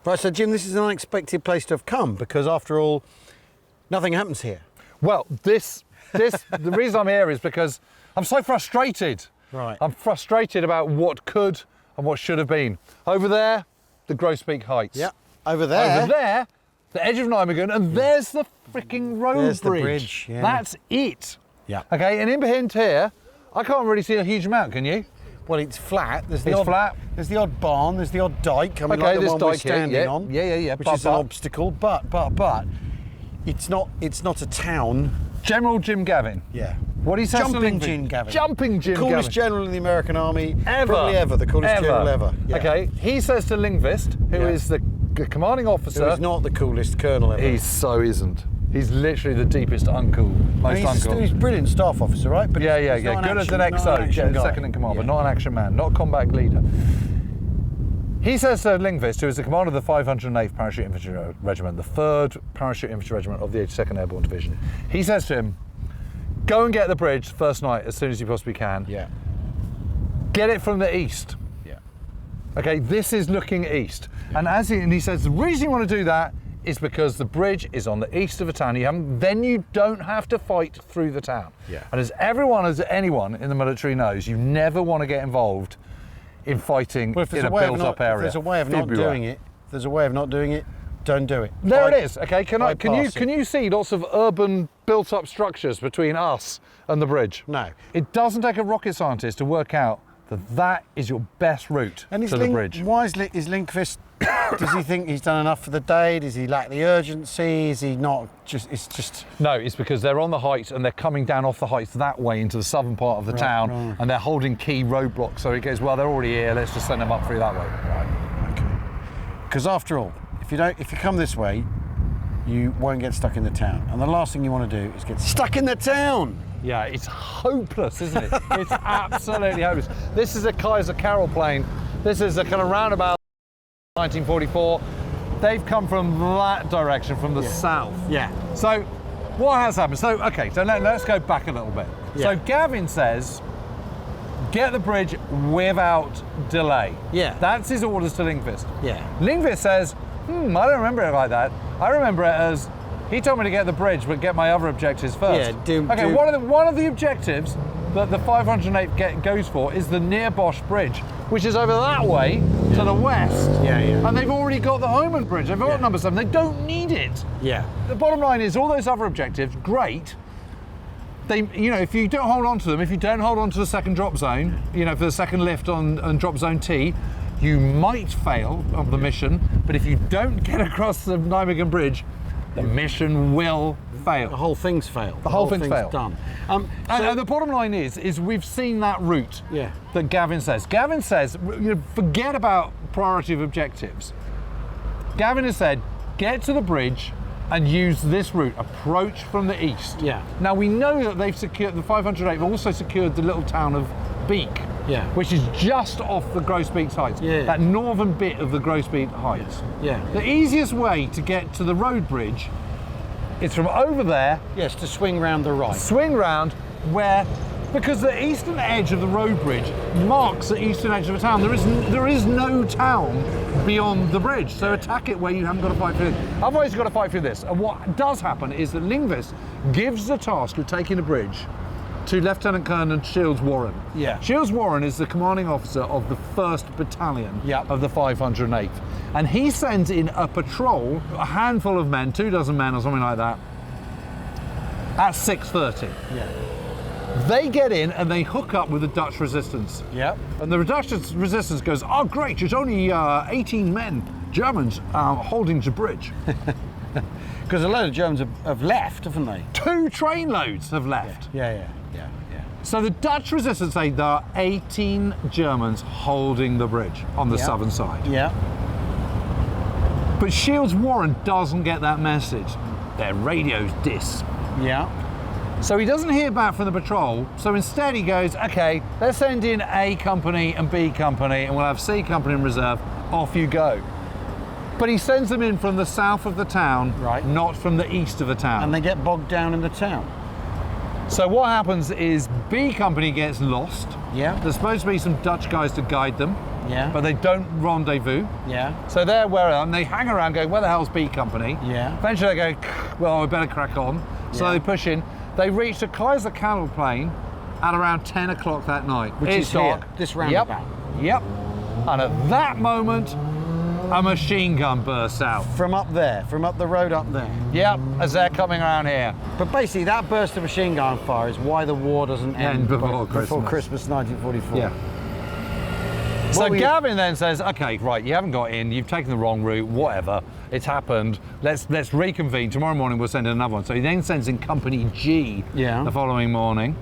Right, so Jim, this is an unexpected place to have come because, after all, nothing happens here. Well, the reason I'm here is because I'm so frustrated. Right. I'm frustrated about what could and what should have been. Over there, the Grosbeak Heights. Yeah. Over there. Over there, the edge of Nijmegen, and there's the freaking road There's bridge. the bridge, yeah. That's it. Yeah. Okay, and in behind here, I can't really see a huge amount, can you? Well, it's flat. There's the It's odd, flat. There's the odd barn. There's the odd dike. I mean, Okay, like the this one we're dike here, standing yeah. on. Yeah. Which is an obstacle. But it's not a town. General Jim Gavin. Yeah. What he says to Jumping Lingby- Jim Gavin. Jumping Jim Gavin. Coolest general in the American Army. Ever. Probably ever. The coolest general ever. Yeah. Okay, he says to Lingvist, who Yeah. is the commanding officer. He's not the coolest colonel ever. He so isn't. He's literally the deepest uncool, most uncool. He's a brilliant staff officer, right? But Yeah. he's not Good as an not XO, action guy. second in command, but Yeah. not an action man, not a combat leader. He says to Lingvist, who is the commander of the 508th Parachute Infantry Regiment, the 3rd Parachute Infantry Regiment of the 82nd Airborne Division, he says to him, go and get the bridge first night as soon as you possibly can. Yeah. Get it from the east. Yeah. Okay, this is looking east. And he says the reason you want to do that is because the bridge is on the east of the town. Then you don't have to fight through the town. Yeah. And as anyone in the military knows, you never want to get involved in fighting in a built-up area. If there's a way of not doing it, don't do it. There it is. Okay, can you see lots of urban built-up structures between us and the bridge? No. It doesn't take a rocket scientist to work out that is your best route to the bridge. Why is Lindqvist? Does he think he's done enough for the day? Does he lack the urgency? Is he not just? It's just. No, it's because they're on the heights and they're coming down off the heights that way into the southern part of the town, and they're holding key roadblocks. So he goes, well, they're already here. Let's just send them up through that way. Right. Okay. Because after all, if you come this way, you won't get stuck in the town, and the last thing you want to do is get stuck in the town. Yeah, it's hopeless, isn't it? It's absolutely hopeless. This is a Kaiser Carroll plane. This is a kind of roundabout 1944. They've come from that direction, from the south. Yeah. So what has happened? So, okay, so let's go back a little bit. Yeah. So Gavin says, get the bridge without delay. Yeah. That's his orders to Lingvist. Yeah. Lingvist says, I don't remember it like that. I remember it as, he told me to get the bridge, but get my other objectives first. Yeah, one of the objectives that the 508 goes for is the near Bosch Bridge, which is over that way to the west. Yeah. And they've already got the Homan Bridge. They've got number 7. They don't need it. Yeah. The bottom line is all those other objectives, great. If you don't hold on to them, if you don't hold on to the second drop zone, for the second lift on drop zone T, you might fail on the mission. But if you don't get across the Nijmegen Bridge, the mission will fail. The whole thing's failed. The whole thing's failed. Done. And the bottom line is we've seen that route that Gavin says. Gavin says, forget about priority of objectives. Gavin has said, get to the bridge and use this route, approach from the east. Yeah. Now we know that they've secured, the 508 have also secured the little town of Beek, which is just off the Grosbeak Heights, that northern bit of the Grosbeak Heights. Yeah. The easiest way to get to the road bridge is from over there. Yes, to swing round the right. Swing round because the eastern edge of the road bridge marks the eastern edge of the town. There is no town beyond the bridge, so attack it where you haven't got to fight through it. Otherwise you've got to fight through this. And what does happen is that Lingvist gives the task of taking the bridge to Lieutenant Colonel Shields Warren. Yeah. Shields Warren is the commanding officer of the 1st Battalion of the 508th. And he sends in a patrol, a handful of men, 24 men or something like that, at 6:30. Yeah. They get in and they hook up with the Dutch resistance. Yep. And the Dutch resistance goes, oh great, it's only 18 men, Germans, holding the bridge. Because a load of Germans have left, haven't they? 2 trainloads have left. Yeah. So the Dutch resistance say there are 18 Germans holding the bridge on the southern side. Yeah. But Shields Warren doesn't get that message. Their radio's dis. Yeah. So he doesn't hear back from the patrol. So instead he goes, okay, let's send in A company and B company and we'll have C company in reserve. Off you go. But he sends them in from the south of the town, not from the east of the town. And they get bogged down in the town. So what happens is B company gets lost. Yeah. There's supposed to be some Dutch guys to guide them. Yeah. but they don't rendezvous. Yeah. So they're and they hang around going, where the hell's B Company? Yeah. Eventually they go, well, we better crack on. So Yeah. they push in. They reach the Kaiser plane at around 10 o'clock that night. Which it's is dark. here, this roundabout. Yep. And at that moment, a machine gun bursts out. From up the road up there. Yep, as they're coming around here. But basically, that burst of machine gun fire is why the war doesn't end before Christmas 1944. Yeah. So Gavin then says, okay, right, you haven't got in, you've taken the wrong route, whatever, it's happened, let's reconvene, tomorrow morning we'll send in another one. So he then sends in Company G the following morning,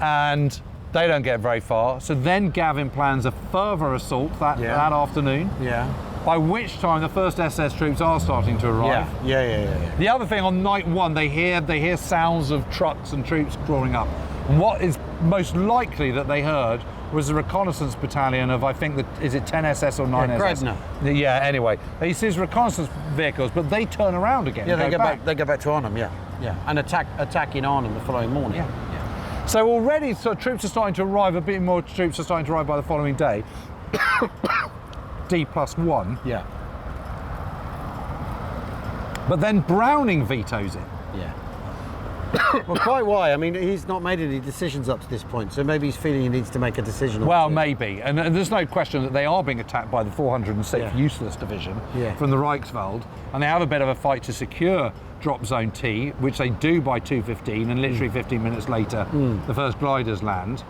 and they don't get very far. So then Gavin plans a further assault that afternoon, by which time the first SS troops are starting to arrive. Yeah. The other thing, on night one, they hear sounds of trucks and troops crawling up. And what is most likely that they heard was the reconnaissance battalion of, I think, is it 10 SS or 9 SS? Gredner. Yeah, anyway. He sees reconnaissance vehicles, but they turn around again. Yeah, they go back to Arnhem, and attack in Arnhem the following morning. Yeah. So already troops are starting to arrive, a bit more troops are starting to arrive by the following day. D+1. Yeah. But then Browning vetoes it. Yeah. Well, quite why? I mean, he's not made any decisions up to this point, so maybe he's feeling he needs to make a decision. Well, maybe. And there's no question that they are being attacked by the 406th Useless Division from the Reichswald, and they have a bit of a fight to secure drop zone T, which they do by 2:15, and literally 15 minutes later, the first gliders land.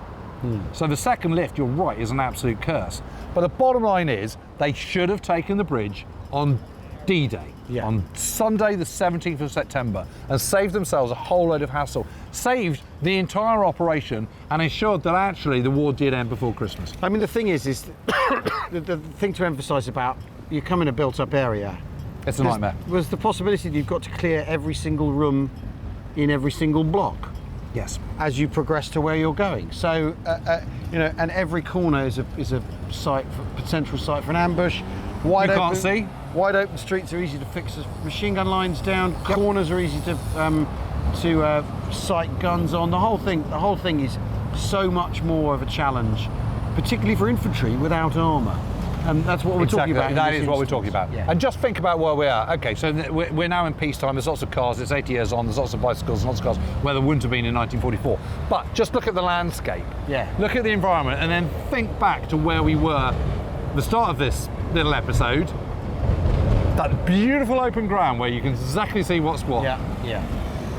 So the second lift, you're right, is an absolute curse. But the bottom line is, they should have taken the bridge on D-Day, on Sunday the 17th of September, and saved themselves a whole load of hassle, saved the entire operation, and ensured that actually the war did end before Christmas. I mean, the thing is the thing to emphasise about, you come in a built-up area, it's a nightmare. Was the possibility that you've got to clear every single room in every single block. Yes. As you progress to where you're going. So, and every corner is a site, potential site for an ambush. You can't see. Wide open streets are easy to fix machine gun lines down. Corners are easy to sight guns on. The whole thing is so much more of a challenge, particularly for infantry without armour. And that's what we're talking about. That is what we're talking about. Yeah. And just think about where we are. Okay, so we're now in peacetime. There's lots of cars. It's 80 years on. There's lots of bicycles and lots of cars where there wouldn't have been in 1944. But just look at the landscape. Yeah. Look at the environment, and then think back to where we were at the start of this little episode. That beautiful open ground where you can exactly see what's what. Yeah.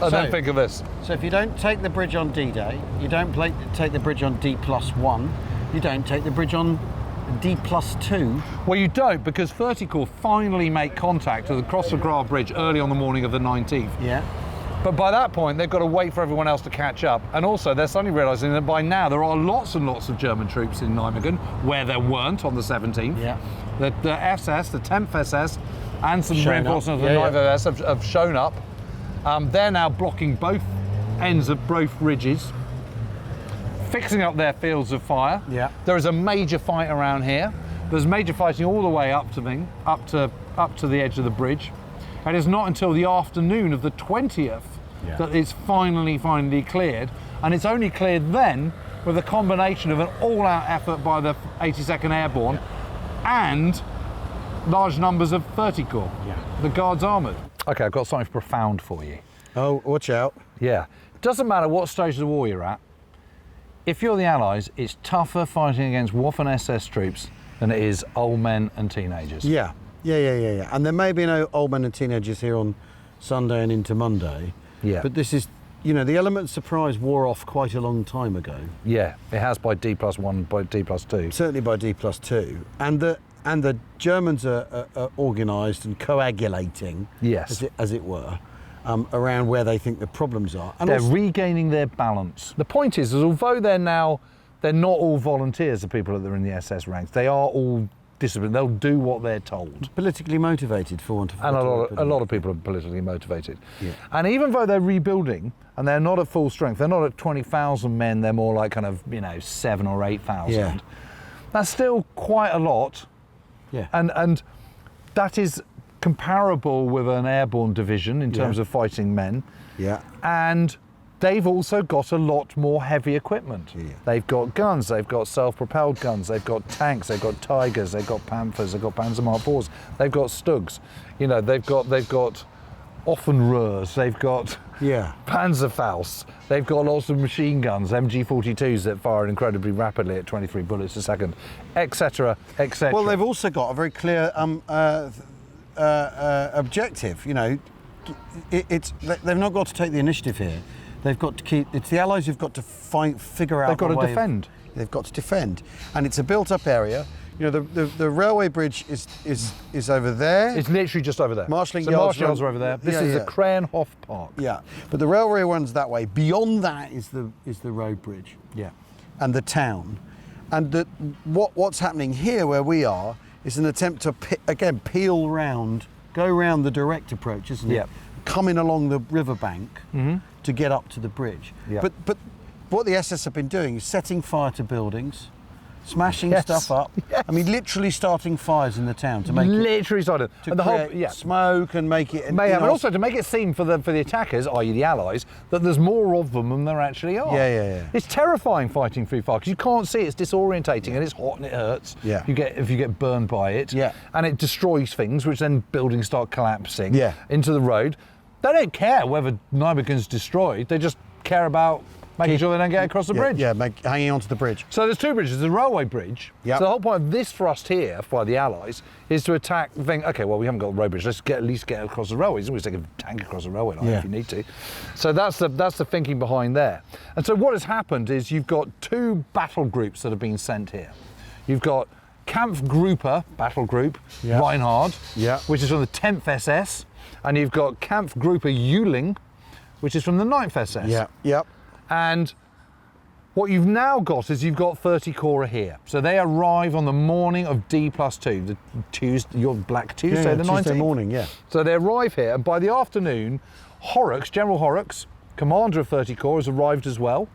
And then think of this. So if you don't take the bridge on D-Day, you don't take the bridge on D+1, you don't take the bridge on D+2. Well, you don't, because 30 Corps finally make contact across the Grave Bridge early on the morning of the 19th. Yeah. But by that point, they've got to wait for everyone else to catch up. And also, they're suddenly realising that by now there are lots and lots of German troops in Nijmegen, where there weren't on the 17th. Yeah. The SS, the 10th SS, and some reinforcements of the 9th SS have shown up. They're now blocking both ends of both ridges, fixing up their fields of fire. Yeah. There is a major fight around here. There's major fighting all the way up to the edge of the bridge. And it's not until the afternoon of the 20th that it's finally cleared. And it's only cleared then with a combination of an all-out effort by the 82nd Airborne and large numbers of 30 Corps, the Guards Armoured. Okay, I've got something profound for you. Oh, watch out. Yeah. Doesn't matter what stage of the war you're at, if you're the Allies, it's tougher fighting against Waffen SS troops than it is old men and teenagers. Yeah. And there may be no old men and teenagers here on Sunday and into Monday. Yeah. But this is, the element of surprise wore off quite a long time ago. Yeah, it has by D+1, by D+2. Certainly by D+2. And the Germans are organised and coagulating, as it were, around where they think the problems are. And they're regaining their balance. The point is although they're not all volunteers, the people that are in the SS ranks, they are all disciplined. They'll do what they're told. Politically motivated, for want of a word. And a lot of people are politically motivated. Yeah. And even though they're rebuilding, and they're not at full strength, they're not at 20,000 men, they're more like 7 or 8,000. Yeah. That's still quite a lot. Yeah. And that is comparable with an airborne division in terms of fighting men. Yeah. And they've also got a lot more heavy equipment. Yeah. They've got guns, they've got self-propelled guns, they've got tanks, they've got Tigers, they've got Panthers, they've got Panzer Mark IVs, they've got Stugs. You know, they've got Offenröhrs, they've got Panzerfaust, they've got lots of machine guns, MG42s that fire incredibly rapidly at 23 bullets a second, etc., etc. Well, they've also got a very clear objective. You know, they've not got to take the initiative here. They've got to keep. It's the Allies who've got to figure out. They've got to defend. They've got to defend, and it's a built-up area. You know, the railway bridge is over there. It's literally just over there. Marshalling yards are over there. This is the Valkhof Park. Yeah, but the railway runs that way. Beyond that is the road bridge. Yeah, and the town, and what's happening here where we are is an attempt to peel round, go round the direct approach, isn't it? Yeah. Coming along the riverbank to get up to the bridge. Yeah. But what the SS have been doing is setting fire to buildings, smashing stuff up. Yes. I mean, literally starting fires in the town to make started and the whole smoke and make it. And also to make it seem for the attackers, i.e. the Allies, that there's more of them than there actually are. Yeah. It's terrifying fighting through fire because you can't see. It's disorientating and it's hot and it hurts. Yeah. If you get burned by it. Yeah. And it destroys things, which then buildings start collapsing. Yeah. Into the road. They don't care whether Nijmegen's destroyed. They just care about making sure they don't get across the bridge. Yeah, hanging onto the bridge. So there's two bridges. There's a railway bridge. Yep. So the whole point of this thrust here by the Allies is to attack the thing, okay, well, we haven't got a road bridge, let's at least get across the railway. You can always take a tank across the railway line if you need to. So that's the thinking behind there. And so what has happened is you've got two battle groups that have been sent here. You've got Kampfgruppe, battle group, Reinhard, which is from the 10th SS, and you've got Kampfgruppe Jülich, which is from the 9th SS. Yeah. Yep. And what you've now got is you've got 30 Corps here. So they arrive on the morning of D+2, your Black Tuesday, the 19th. Tuesday morning, yeah. So they arrive here, and by the afternoon, General Horrocks, commander of 30 Corps, has arrived as well.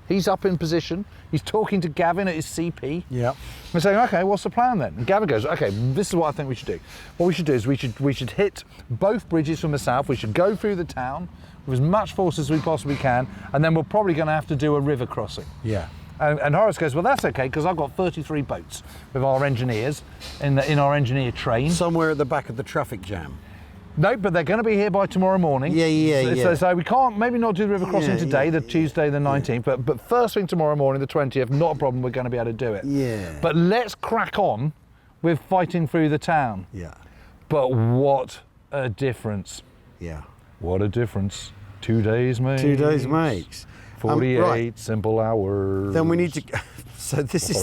He's up in position. He's talking to Gavin at his CP. Yeah. We're saying, okay, what's the plan then? And Gavin goes, okay, this is what I think we should do. What we should do is we should hit both bridges from the south. We should go through the town with as much force as we possibly can, and then we're probably going to have to do a river crossing. Yeah. And Horace goes, well, that's okay, because I've got 33 boats with our engineers in our engineer train. Somewhere at the back of the traffic jam. No, but they're going to be here by tomorrow morning. So we can't, maybe not do the river crossing today, the Tuesday the 19th, but first thing tomorrow morning, the 20th, not a problem, we're going to be able to do it. Yeah. But let's crack on with fighting through the town. Yeah. But what a difference. Yeah. What a difference 2 days makes. 2 days makes. 48 simple hours. Then we need to. So this is.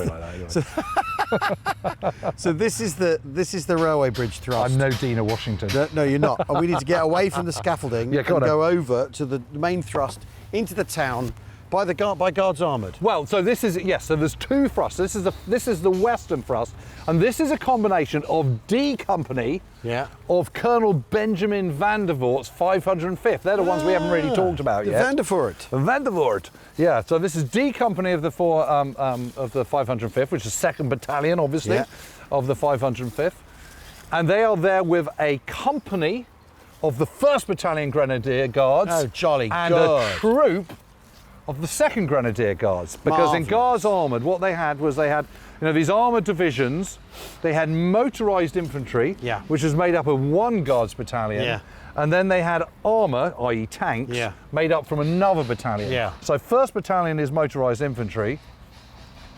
So this is the railway bridge thrust. I'm no Dean of Washington. No, you're not. We need to get away from the scaffolding and go over to the main thrust into the town by guards armoured. Well, so this is So there's two thrusts. This is the western thrust, and this is a combination of D Company. Yeah. Of Colonel Benjamin van der Voort's 505th. They're the ones we haven't really talked about yet. Van der Voort. Yeah. So this is D Company of the 505th, which is 2nd Battalion, obviously, of the 505th, and they are there with a company of the 1st Battalion Grenadier Guards. Oh, jolly and good. a troop of the 2nd Grenadier Guards, because in Guards Armoured, what they had was these armoured divisions. They had motorised infantry, which was made up of one Guards battalion, and then they had armour, i.e. tanks, made up from another battalion. Yeah. So 1st Battalion is motorised infantry,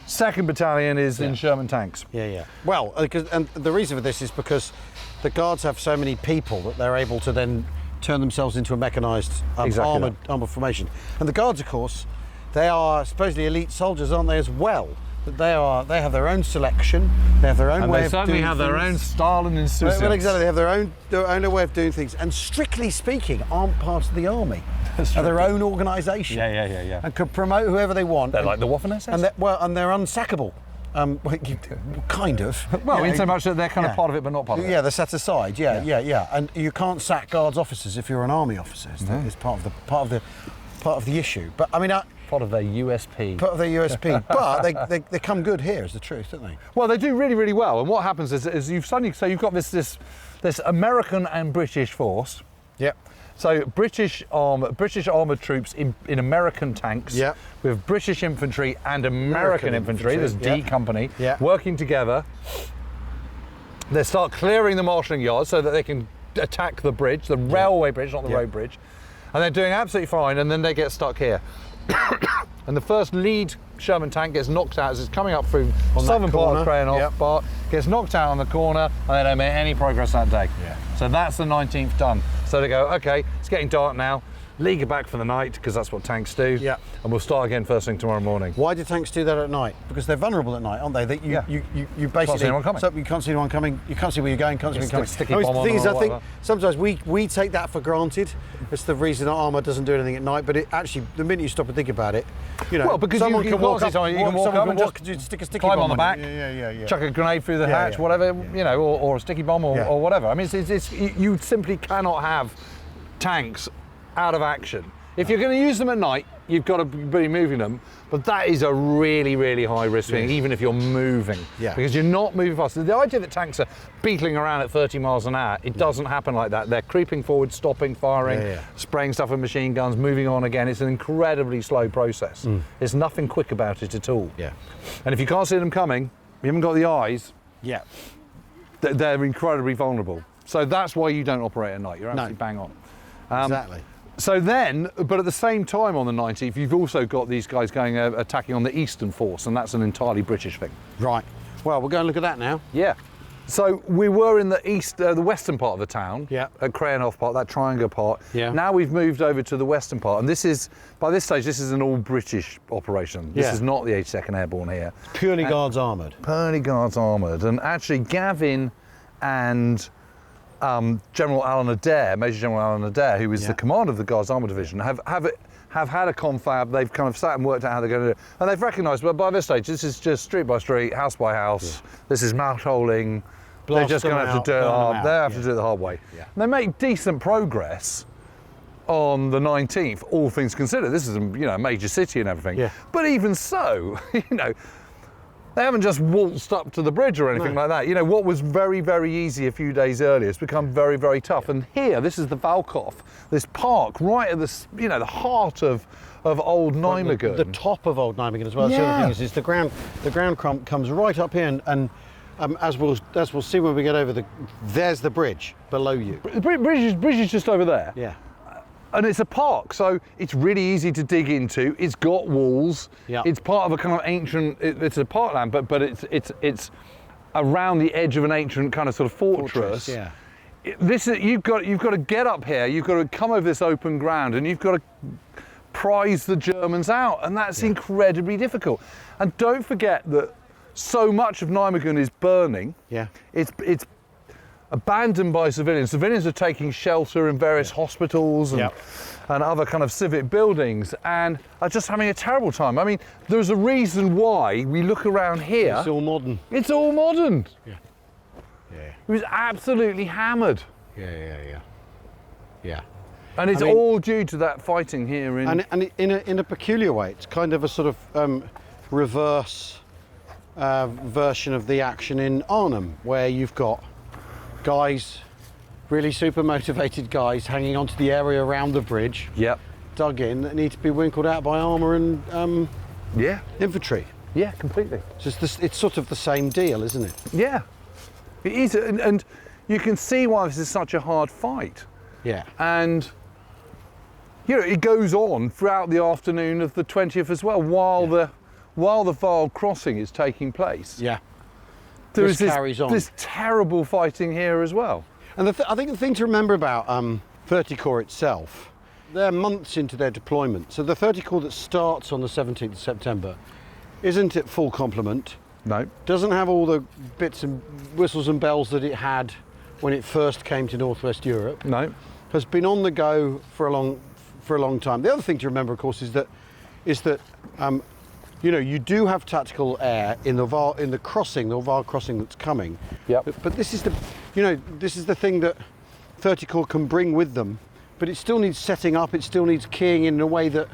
2nd Battalion is in Sherman tanks. Yeah. Well, and the reason for this is because the Guards have so many people that they're able to then turn themselves into a mechanised armoured formation. And the Guards, of course, they are supposedly elite soldiers, aren't they, as well? They have their own selection, they have their own way of doing things. They certainly have their own style and insouciance. Well, exactly, they have their own way of doing things, and strictly speaking, aren't part of the army. Are their own organisation. Yeah. And could promote whoever they want. They're like the Waffen-SS? And they're unsackable. Kind of. Well, in so much that they're kind of part of it, but not part of it. Yeah, they're set aside. Yeah. And you can't sack Guards officers if you're an army officer. It's part of the issue. But I mean, part of their USP. Part of their USP. But they come good here, is the truth, don't they? Well, they do really, really well. And what happens is you've got this American and British force. Yep. So British armoured troops in American tanks. Yeah. We have British infantry and American infantry. There's D Company working together. They start clearing the marshalling yards so that they can attack the bridge, the railway bridge, not the road bridge. And they're doing absolutely fine, and then they get stuck here. And the first lead Sherman tank gets knocked out as it's coming up through southern part of Crayonhof Park, gets knocked out on the corner, and they don't make any progress that day. So that's the 19th done. So they go, okay, it's getting dark now, league back for the night, because that's what tanks do, and we'll start again first thing tomorrow morning. Why do tanks do that at night? Because they're vulnerable at night, aren't they? You basically can't see anyone coming. So you can't see anyone coming, you can't see where you're going, can't see anyone coming. Sticky bomb the thing is, I think whatever. sometimes we take that for granted. It's the reason that armour doesn't do anything at night, but it actually, the minute you stop and think about it, you know, well, because someone you can walk up, you can walk up and just stick a sticky climb bomb on the back, chuck a grenade through the hatch, whatever, you know, or a sticky bomb or whatever. I mean, you simply cannot have tanks out of action. If you're going to use them at night, you've got to be moving them, but that is a really, really high risk thing, even if you're moving, because you're not moving fast. The idea that tanks are beetling around at 30 miles an hour, it doesn't happen like that. They're creeping forward, stopping, firing, spraying stuff with machine guns, moving on again. It's an incredibly slow process. There's nothing quick about it at all. And if you can't see them coming, you haven't got the eyes, they're incredibly vulnerable. So that's why you don't operate at night. You're absolutely bang on. Exactly. So then, but at the same time on the 19th, you've also got these guys going attacking on the eastern force, and that's an entirely British thing. Right. Well, we'll go and look at that now. Yeah. So we were in the western part of the town, at Crayonhof Park, that triangular part. Now we've moved over to the western part, and this is, by this stage, this is an all British operation. This is not the 82nd Airborne here. Purely Guards armoured. Purely Guards armoured, and actually Gavin and General Alan Adair, Major General Alan Adair, who is the commander of the Guards Armour Division, have had a confab. They've kind of sat and worked out how they're going to do it, and they've recognised. But by this stage, this is just street by street, house by house. This is mouth holing. They're just going to have to do it hard. They have to do it the hard way. And they make decent progress on the 19th, all things considered. This is a major city and everything. But even so, they haven't just waltzed up to the bridge or anything like that. You know, what was very, very easy a few days earlier has become very, very tough. And here, this is the Valkhof, this park right at the heart of old Nijmegen. The top of old Nijmegen as well. The other thing is the ground comes right up here, and as we'll see when we get over there's the bridge below you. The bridge is just over there. Yeah. And it's a park, so it's really easy to dig into. It's got walls. It's part of a kind of ancient. It's a parkland, but it's around the edge of an ancient kind of sort of fortress. You've got to get up here. You've got to come over this open ground, and you've got to prize the Germans out, and that's incredibly difficult. And don't forget that so much of Nijmegen is burning. It's abandoned by civilians. Civilians are taking shelter in various hospitals and other kind of civic buildings, and are just having a terrible time. I mean, there's a reason why we look around here. It's all modern. It's all modern. It was absolutely hammered. And it's all due to that fighting here in. And in a peculiar way, it's kind of a sort of reverse version of the action in Arnhem, where you've got guys, really super motivated guys, hanging onto the area around the bridge, dug in, that need to be winkled out by armour and infantry. Completely. It's sort of the same deal, isn't it? Yeah, it is, and you can see why this is such a hard fight. And it goes on throughout the afternoon of the 20th as well, while the Vaal crossing is taking place. There is this terrible fighting here as well. And I think the thing to remember about 30 Corps itself, they're months into their deployment. So the 30 Corps that starts on the 17th of September isn't at full complement. No. Doesn't have all the bits and whistles and bells that it had when it first came to Northwest Europe. No. Has been on the go for a long time. The other thing to remember, of course, is that you do have tactical air in the Vaal crossing that's coming. But this is the thing that 30 Corps can bring with them. But it still needs setting up. It still needs keying in a way that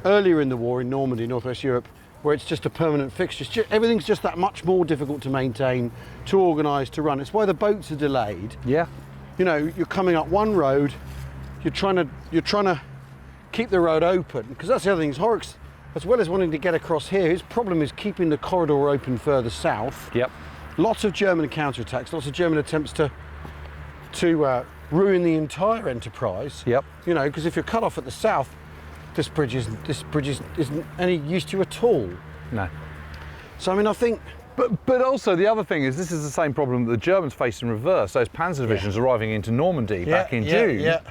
earlier in the war in Normandy, Northwest Europe, where it's just a permanent fixture. Everything's just that much more difficult to maintain, to organise, to run. It's why the boats are delayed. You're coming up one road. you're trying to keep the road open, because that's the other thing. Is Horrocks, as well as wanting to get across here, his problem is keeping the corridor open further south. Yep. Lots of German counterattacks, lots of German attempts to ruin the entire enterprise. Yep. You know, because if you're cut off at the south, this bridge isn't any use to you at all. No. So I mean, I think. But also the other thing is, this is the same problem that the Germans faced in reverse. Those Panzer divisions arriving into Normandy back in June. Yeah.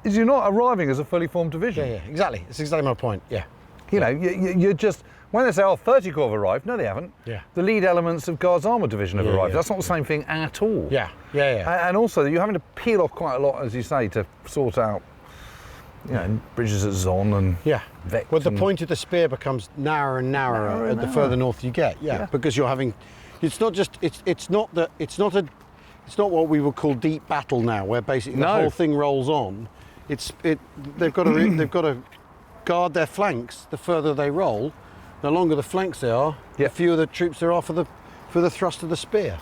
Is you're not arriving as a fully formed division. Yeah, exactly. That's exactly my point. Yeah. You know, you're just, when they say, oh, 30 Corps have arrived, no, they haven't. Yeah. The lead elements of Guards Armoured Division have arrived. Yeah. That's not the same thing at all. Yeah. And also, you're having to peel off quite a lot, as you say, to sort out, you know, bridges at Zon and Vecht. Well, the point of the spear becomes narrower and narrower the further north you get. Yeah. Because you're having, it's not what we would call deep battle now, where basically the whole thing rolls on. They've got to guard their flanks. The further they roll, the longer the flanks they are, the fewer the troops there are for the thrust of the spear.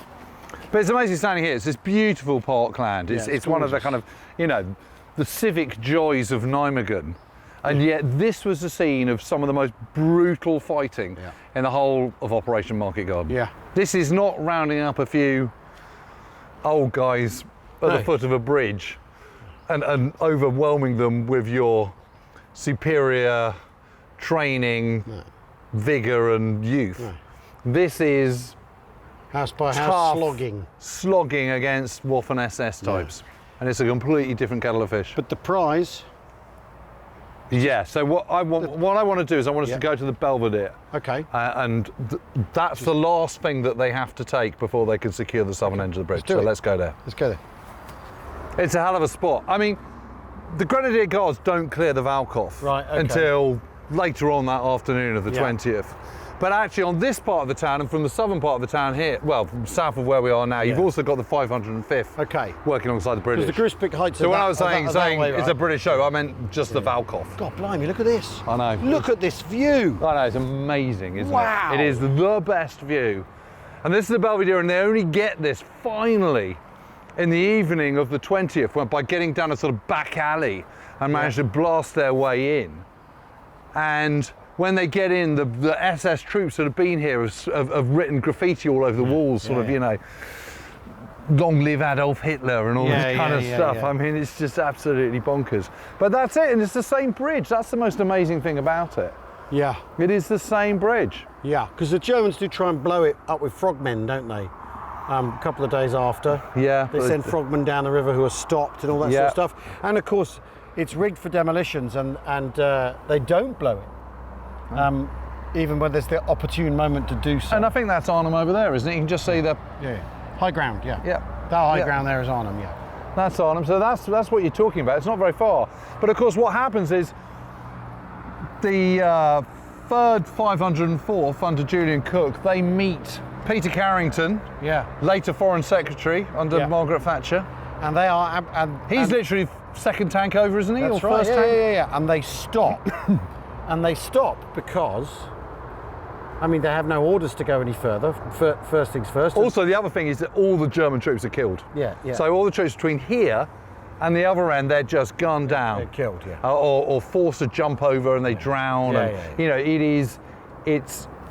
But it's amazing standing here. It's this beautiful parkland. It's one of the kind of, you know, the civic joys of Nijmegen. And yet this was the scene of some of the most brutal fighting in the whole of Operation Market Garden. Yeah. This is not rounding up a few old guys at the foot of a bridge and overwhelming them with your superior training, vigour and youth. No. This is house by house slogging against Waffen SS types. And it's a completely different kettle of fish. But the prize. Yeah. So what I want to do is I want us to go to the Belvedere. Okay. And that's the last thing that they have to take before they can secure the southern end of the bridge. So let's go there. Let's go there. It's a hell of a spot. I mean, the Grenadier Guards don't clear the Valkhof until later on that afternoon of the 20th. But actually on this part of the town and from the southern part of the town here, well, from south of where we are now, you've also got the 505th working alongside the British. Because the Gruspik Heights so when I was saying it's a British show, I meant just the Valkhof. God blimey, look at this. I know. Look at this view. I know, it's amazing, isn't it? It is the best view. And this is the Belvedere, and they only get this finally in the evening of the 20th by getting down a sort of back alley and manage to blast their way in. And when they get in, the SS troops that have been here have written graffiti all over the walls, sort of, you know, long live Adolf Hitler and all this kind of stuff. I mean, it's just absolutely bonkers. But that's it, and it's the same bridge. That's the most amazing thing about it. Yeah. It is the same bridge. Yeah, because the Germans do try and blow it up with frogmen, don't they? A couple of days after. Yeah. They send frogmen down the river who are stopped and all that sort of stuff. And of course, it's rigged for demolitions and they don't blow it. Even when there's the opportune moment to do so. And I think that's Arnhem over there, isn't it? You can just see the high ground. Yeah. Yeah. That high ground there is Arnhem. Yeah. That's Arnhem. So that's what you're talking about. It's not very far. But of course, what happens is the 3rd 504th under Julian Cook, they meet Peter Carrington, later Foreign Secretary under Margaret Thatcher, and they are. He's literally second tank over, isn't he? That's or right. First tank? Yeah. And they stop. And they stop because, I mean, they have no orders to go any further. First things first. Also, the other thing is that all the German troops are killed. Yeah. So all the troops between here and the other end, they're just gunned down. They're killed, or forced to jump over and they drown. You know, it's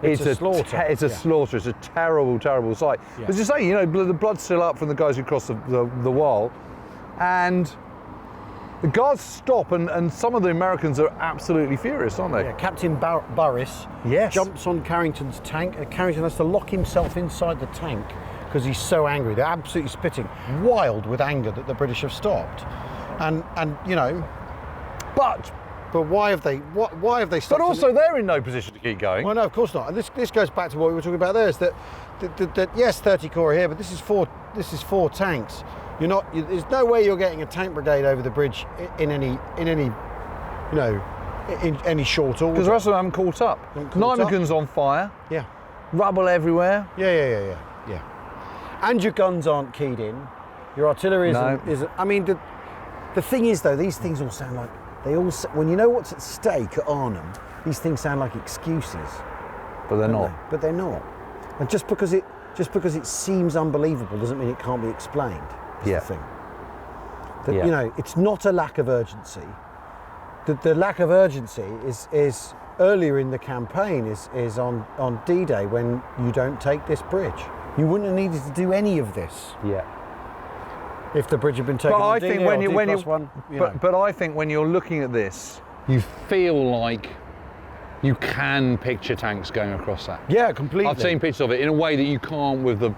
a slaughter. It's a slaughter. It's a terrible, terrible sight. As you say, you know, the blood's still up from the guys who crossed the wall, and the guards stop, and some of the Americans are absolutely furious, aren't they? Yeah, Captain Burris jumps on Carrington's tank, and Carrington has to lock himself inside the tank because he's so angry. They're absolutely spitting, wild with anger that the British have stopped. And you know, but why have they stopped? But also they're in no position to keep going. Well, no, of course not. And this goes back to what we were talking about there, is that yes, 30 Corps are here, but this is four tanks. There's no way you're getting a tank brigade over the bridge in any short order. Because the rest of them haven't caught up. Nijmegen's on fire. Yeah. Rubble everywhere. Yeah. And your guns aren't keyed in. Your artillery isn't. I mean, the thing is though, these things all sound like when you know what's at stake at Arnhem, these things sound like excuses. But they're not. But they're not. And just because it seems unbelievable doesn't mean it can't be explained. The thing. That, you know, it's not a lack of urgency. The lack of urgency is earlier in the campaign, is on D-Day, when you don't take this bridge. You wouldn't have needed to do any of this. Yeah. If the bridge had been taken on D-Day or D+1. But I think when you're looking at this, you feel like you can picture tanks going across that. Yeah, completely. I've seen pictures of it in a way that you can't with the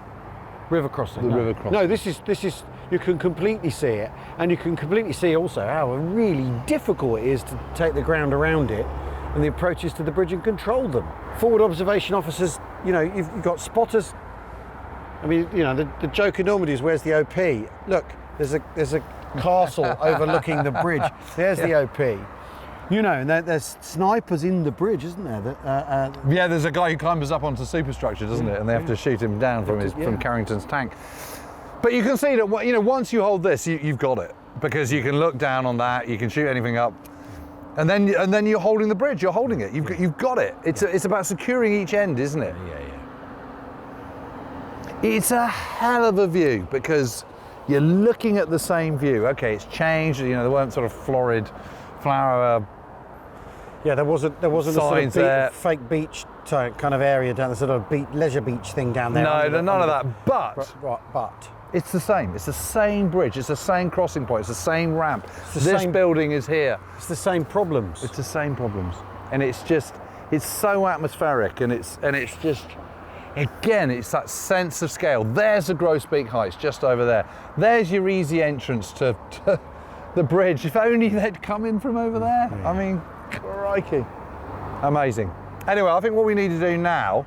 river crossing. River crossing. No, this is you can completely see it, and you can completely see also how really difficult it is to take the ground around it and the approaches to the bridge and control them. Forward observation officers, you know, you've got spotters. I mean, you know, the joke in Normandy is, where's the OP? Look, there's a castle overlooking the bridge. There's the OP. You know, and there's snipers in the bridge, isn't there? Yeah, there's a guy who climbs up onto the superstructure, doesn't it? And they have to shoot him down from Carrington's tank. But you can see that, you know, once you hold this, you've got it, because you can look down on that, you can shoot anything up, and then you're holding the bridge. You're holding it. You've got it. It's about securing each end, isn't it? Yeah. It's a hell of a view, because you're looking at the same view. Okay, it's changed. You know, there weren't sort of florid flower. Yeah, there wasn't a sort there. of fake beach type kind of area down the sort of leisure beach thing down there. No, none of that. But it's the same. It's the same bridge. It's the same crossing point. It's the same ramp. This building is here. It's the same problems. It's the same problems, and it's so atmospheric, and it's just. Again, it's that sense of scale. There's the Grosbeak Heights just over there. There's your easy entrance to the bridge. If only they'd come in from over there. Yeah. I mean, crikey. Amazing. Anyway, I think what we need to do now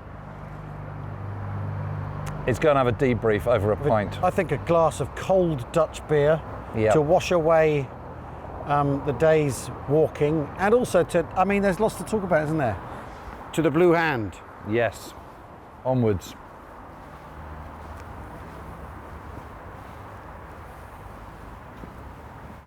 is go and have a debrief over a pint. I think a glass of cold Dutch beer Yep. to wash away the day's walking, and also there's lots to talk about, isn't there? To the Blue Hand. Yes. Onwards.